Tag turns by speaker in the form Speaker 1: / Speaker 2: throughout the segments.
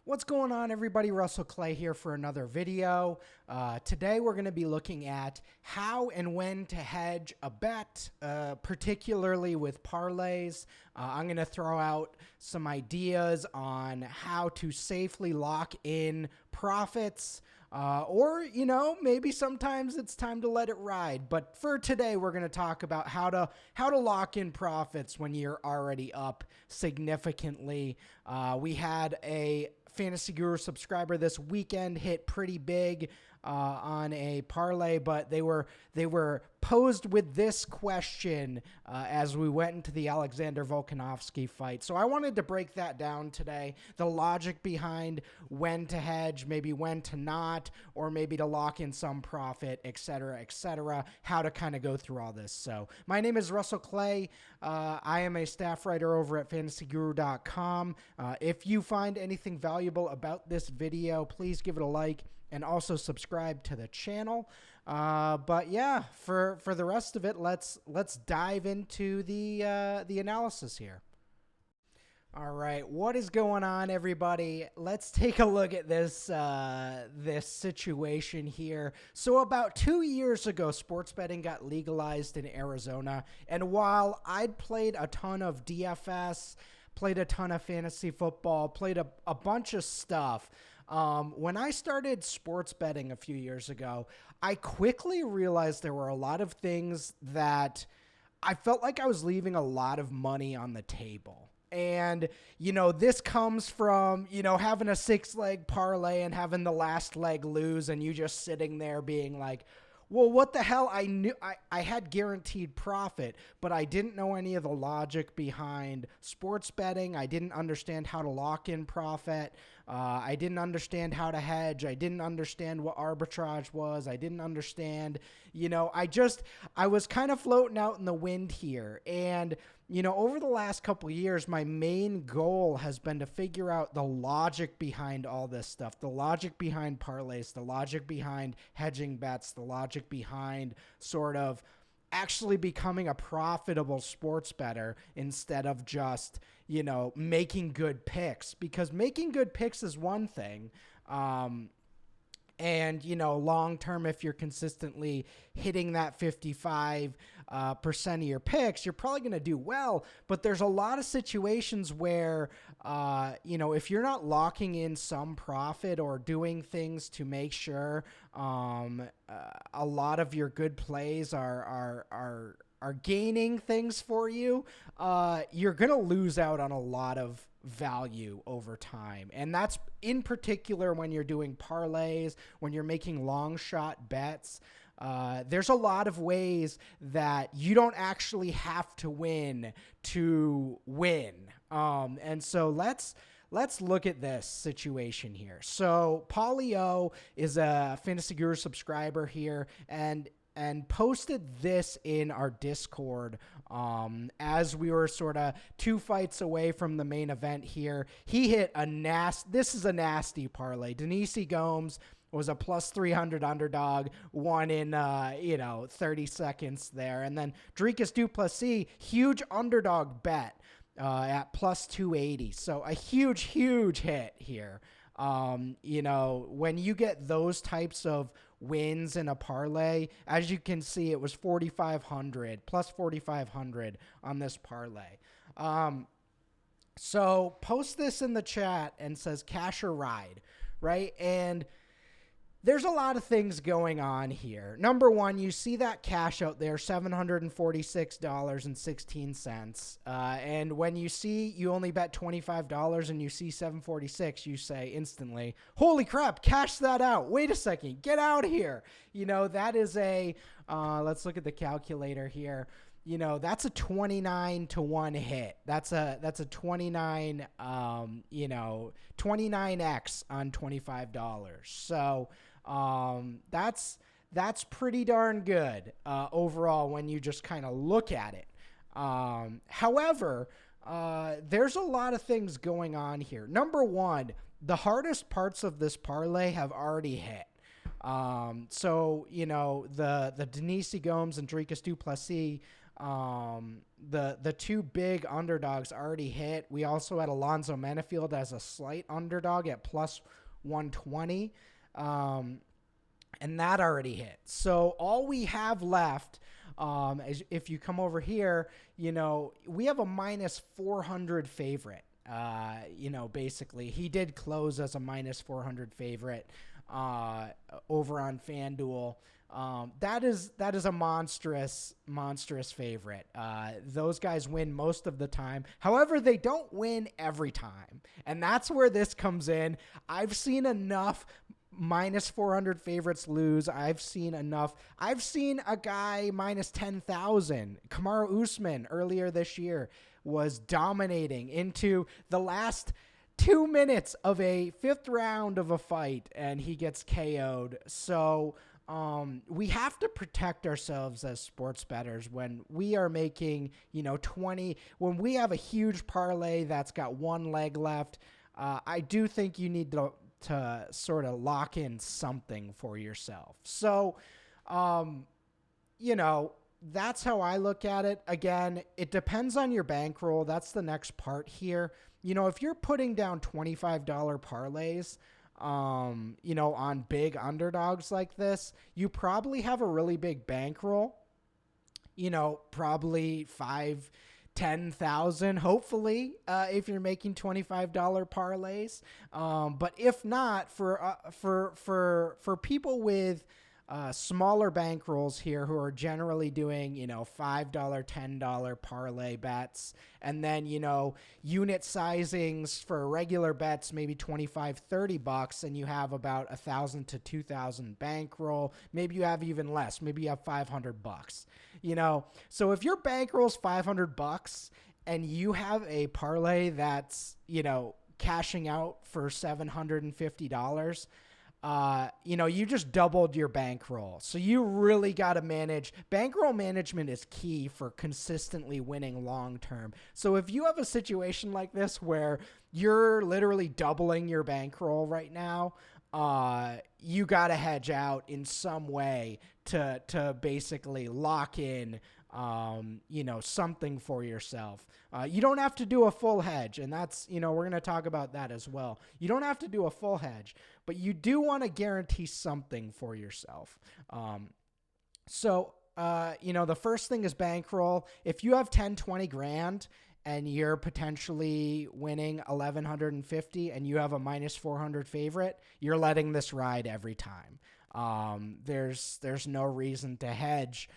Speaker 1: What's going on, everybody? Russell Clay here for another video. Today we're going to be looking at how and when to hedge a bet, particularly with parlays. I'm going to throw out some ideas on how to safely lock in profits. Or, maybe sometimes it's time to let it ride. But for today, we're going to talk about how to lock in profits when you're already up significantly. We had a Fantasy Guru subscriber this weekend hit pretty big on a parlay, but they were posed with this question as we went into the Alexander Volkanovski fight. So I wanted to break that down today, the logic behind when to hedge, maybe when to not, or maybe to lock in some profit, etc., how to kind of go through all this. So my name is Russell Clay. I am a staff writer over at fantasyguru.com. If you find anything valuable about this video, please give it a like and also subscribe to the channel. But yeah, for the rest of it, let's dive into the analysis here. All right, what is going on, everybody? Let's take a look at this this situation here. So about 2 years ago, sports betting got legalized in Arizona, and while I'd played a ton of DFS, played a ton of fantasy football, played a bunch of stuff, when I started sports betting a few years ago, I quickly realized there were a lot of things that I felt like I was leaving a lot of money on the table. And, this comes from, having a 6-leg parlay and having the last leg lose and you just sitting there being like, well, what the hell? I knew I had guaranteed profit, but I didn't know any of the logic behind sports betting. I didn't understand how to lock in profit. I didn't understand how to hedge. I didn't understand what arbitrage was. I didn't understand, I was kind of floating out in the wind here. And, over the last couple of years, my main goal has been to figure out the logic behind all this stuff, the logic behind parlays, the logic behind hedging bets, the logic behind sort of actually becoming a profitable sports bettor instead of just, making good picks, because making good picks is one thing. And, long term, if you're consistently hitting that 55% of your picks, you're probably going to do well. But there's a lot of situations where, if you're not locking in some profit or doing things to make sure a lot of your good plays are gaining things for you, you're going to lose out on a lot of value over time. And that's in particular when you're doing parlays, when you're making long shot bets. There's a lot of ways that you don't actually have to win to win. And so let's look at this situation here. So Paulio is a Fantasy Guru subscriber here and posted this in our Discord as we were sort of 2 fights away from the main event here. He hit this is a nasty parlay. Denise Gomes was a plus 300 underdog, won in 30 seconds there. And then Dricus Duplessis, huge underdog bet at plus 280. So a huge hit here. When you get those types of wins in a parlay, as you can see, it was 4,500 plus 4,500 on this parlay. So post this in the chat and says cash or ride, right? And there's a lot of things going on here. Number one, you see that cash out there, $746.16. And when you see you only bet $25 and you see $746, you say instantly, holy crap, cash that out. Wait a second, get out of here. That is let's look at the calculator here. That's a 29-to-1 hit. That's a 29, 29x on $25. So, that's pretty darn good, overall when you just kind of look at it. However, there's a lot of things going on here. Number one, the hardest parts of this parlay have already hit. So, the Denise Gomes and Dricus Duplessis, The two big underdogs already hit. We also had Alonzo Menefield as a slight underdog at plus 120. And that already hit. So all we have left, is if you come over here, we have a minus 400 favorite. Basically, he did close as a minus 400 favorite over on FanDuel. That is a monstrous favorite. Those guys win most of the time. However, they don't win every time. And that's where this comes in. I've seen enough minus 400 favorites lose. I've seen enough. I've seen a guy minus 10,000. Kamaru Usman earlier this year was dominating into the last 2 minutes of a fifth round of a fight, and he gets KO'd. So we have to protect ourselves as sports bettors when we are making, 20, when we have a huge parlay that's got one leg left. I do think you need to sort of lock in something for yourself. So, that's how I look at it. Again, it depends on your bankroll. That's the next part here. If you're putting down $25 parlays, on big underdogs like this, you probably have a really big bankroll, probably 10,000, hopefully, if you're making $25 parlays. But if not, for people with smaller bankrolls here who are generally doing, $5, $10 parlay bets, and then, unit sizings for regular bets, maybe $25, $30, and you have about 1,000 to 2,000 bankroll. Maybe you have even less. Maybe you have $500. So if your bankroll's $500 and you have a parlay that's, cashing out for $750, you just doubled your bankroll. So you really got to manage. Bankroll management is key for consistently winning long-term. So if you have a situation like this where you're literally doubling your bankroll right now, you got to hedge out in some way to basically lock in, something for yourself. You don't have to do a full hedge, and that's, we're going to talk about that as well. You don't have to do a full hedge, but you do want to guarantee something for yourself. The first thing is bankroll. If you have 10, 20 grand and you're potentially winning 1,150 and you have a minus 400 favorite, you're letting this ride every time. There's no reason to hedge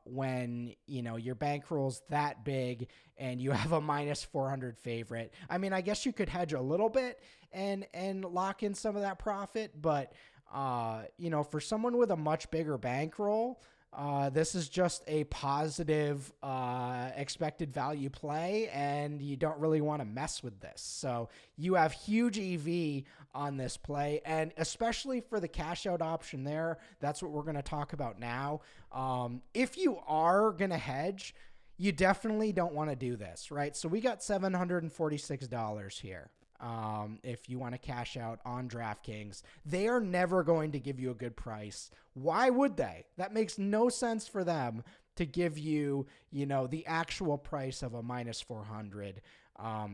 Speaker 1: when your bankroll's that big and you have a minus 400 favorite. I mean, I guess you could hedge a little bit and lock in some of that profit, but for someone with a much bigger bankroll, this is just a positive expected value play, and you don't really want to mess with this. So you have huge EV on this play, and especially for the cash out option there, that's what we're going to talk about now. If you are going to hedge, you definitely don't want to do this, right? So we got $746 here. If you want to cash out on DraftKings, they are never going to give you a good price. Why would they? That makes no sense for them to give you, the actual price of a minus 400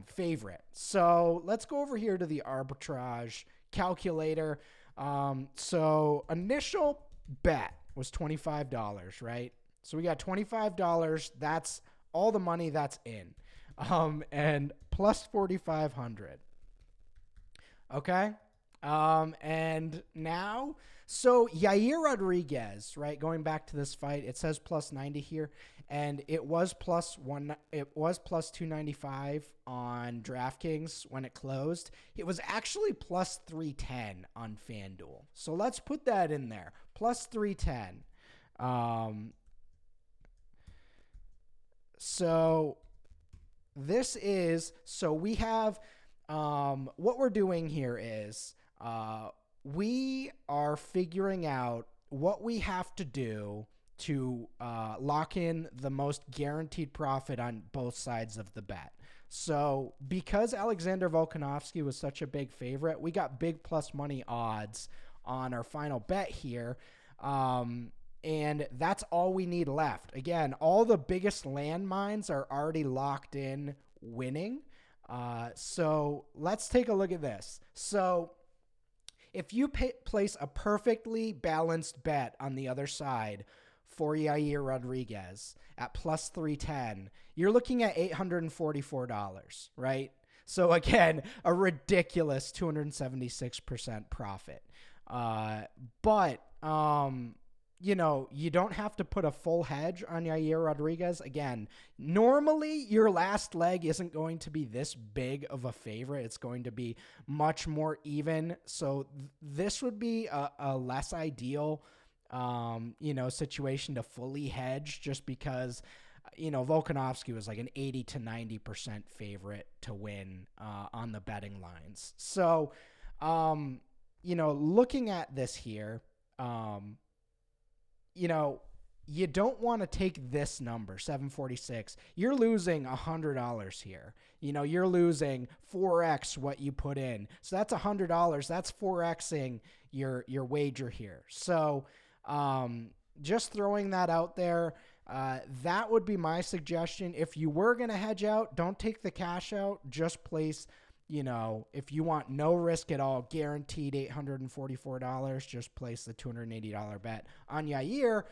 Speaker 1: favorite. So let's go over here to the arbitrage calculator. So initial bet was $25, right? So we got $25. That's all the money that's in. And plus 4,500. Okay. And now, so Yair Rodriguez, right? Going back to this fight, it says plus 90 here, and it was plus 295 on DraftKings when it closed. It was actually plus 310 on FanDuel. So let's put that in there. Plus 310. So we have, what we're doing here is, we are figuring out what we have to do to lock in the most guaranteed profit on both sides of the bet. So because Alexander Volkanovski was such a big favorite, we got big plus money odds on our final bet here. And that's all we need left. Again, all the biggest landmines are already locked in winning. So let's take a look at this. So if you place a perfectly balanced bet on the other side for Yair Rodriguez at plus 310, you're looking at $844, right? So again, a ridiculous 276% profit. But you know, you don't have to put a full hedge on Yair Rodriguez. Again, normally your last leg isn't going to be this big of a favorite. It's going to be much more even. So this would be a less ideal, you know, situation to fully hedge, just because, you know, Volkanovski was like an 80 to 90% favorite to win on the betting lines. So, you know, looking at this here, you know, you don't want to take this number, 746. You're losing $100 here. You know, you're losing 4x what you put in. So that's $100. That's 4xing your wager here. So just throwing that out there, that would be my suggestion. If you were going to hedge out, don't take the cash out. Just place, you know, if you want no risk at all, guaranteed $844, just place the $280 bet on Yair.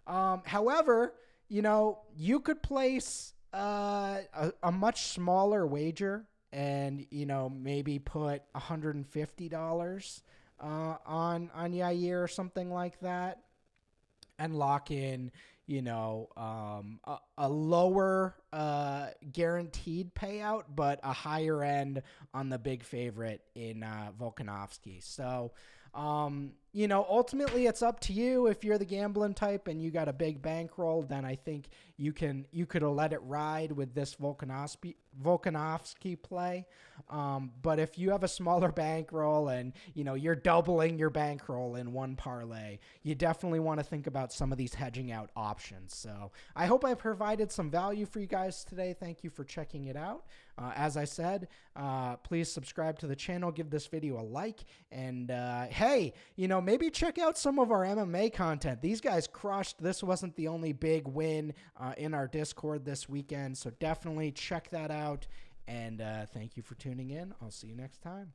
Speaker 1: However, you know, you could place a much smaller wager and, you know, maybe put $150 on Yair or something like that, and lock in, you know, a lower guaranteed payout, but a higher end on the big favorite in Volkanovski. So, you know, ultimately it's up to you. If you're the gambling type and you got a big bankroll, then I think you could let it ride with this Volkanovski play. But if you have a smaller bankroll and, you know, you're doubling your bankroll in one parlay, you definitely want to think about some of these hedging out options. So I hope I provided some value for you guys today. Thank you for checking it out. As I said, please subscribe to the channel, give this video a like, and hey, you know, maybe check out some of our MMA content. These guys crushed. This wasn't the only big win in our Discord this weekend, so definitely check that out. And thank you for tuning in. I'll see you next time.